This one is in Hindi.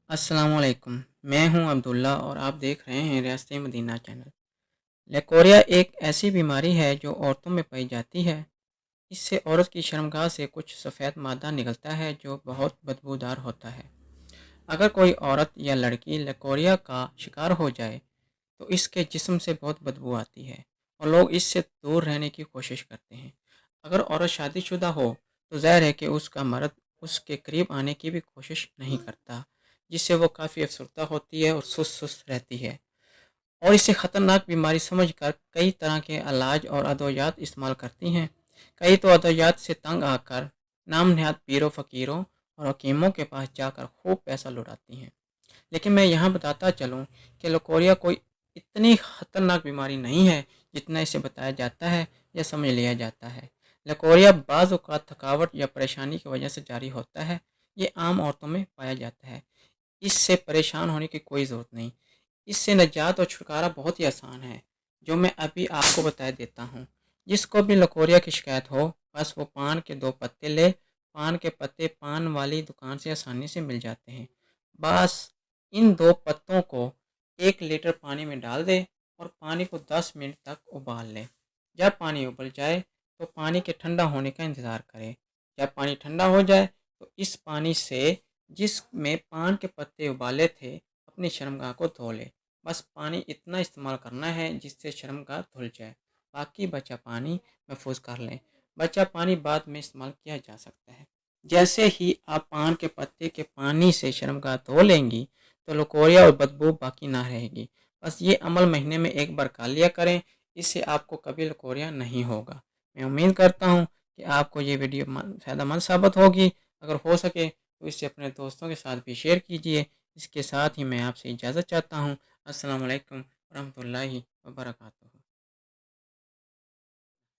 अस्सलामुअलैकुम। मैं हूं अब्दुल्ला और आप देख रहे हैं रियासत मदीना चैनल। लेकोरिया एक ऐसी बीमारी है जो औरतों में पाई जाती है। इससे औरत की शर्मगाह से कुछ सफ़ेद मादा निकलता है जो बहुत बदबूदार होता है। अगर कोई औरत या लड़की लेकोरिया का शिकार हो जाए तो इसके जिस्म से बहुत बदबू आती है और लोग इससे दूर रहने की कोशिश करते हैं। अगर औरत शादीशुदा हो तो ज़ाहिर है कि उसका मर्द उसके करीब आने की भी कोशिश नहीं करता, जिससे वो काफ़ी अफसरदा होती है और सुस्त सुस्त रहती है। और इसे ख़तरनाक बीमारी समझकर कई तरह के इलाज और अद्वियात इस्तेमाल करती हैं। कई तो अद्वियात से तंग आकर नाम नहाद पीरों फ़कीरों और हकीमों के पास जाकर खूब पैसा लुटाती हैं। लेकिन मैं यहाँ बताता चलूँ कि लकोरिया कोई इतनी ख़तरनाक बीमारी नहीं है जितना इसे बताया जाता है या समझ लिया जाता है। लकोरिया बाज़ औक़ात थकावट या परेशानी की वजह से जारी होता है। ये आम औरतों में पाया जाता है। इससे परेशान होने की कोई ज़रूरत नहीं। इससे निजात और छुटकारा बहुत ही आसान है, जो मैं अभी आपको बता देता हूँ। जिसको भी लकोरिया की शिकायत हो, बस वो पान के 2 पत्ते ले। पान के पत्ते पान वाली दुकान से आसानी से मिल जाते हैं। बस इन 2 पत्तों को 1 लीटर पानी में डाल दें और पानी को 10 मिनट तक उबाल लें। जब पानी उबल जाए तो पानी के ठंडा होने का इंतज़ार करें। जब पानी ठंडा हो जाए तो इस पानी से जिसमें पान के पत्ते उबाले थे, अपनी शर्मगाह को धो लें। बस पानी इतना इस्तेमाल करना है जिससे शर्मगाह धुल जाए। बाकी बचा पानी महफूज कर लें। बचा पानी बाद में इस्तेमाल किया जा सकता है। जैसे ही आप पान के पत्ते के पानी से शर्मगाह धो लेंगी तो लकोरिया और बदबू बाकी ना रहेगी। बस ये अमल महीने में 1 बार कर लिया करें। इससे आपको कभी लकोरिया नहीं होगा। मैं उम्मीद करता हूँ कि आपको ये वीडियो फ़ायदेमंद साबित होगी। अगर हो सके तो इसे अपने दोस्तों के साथ भी शेयर कीजिए। इसके साथ ही मैं आपसे इजाज़त चाहता हूँ। अस्सलाम वालेकुम रहमतुल्लाहि व बरकातहू।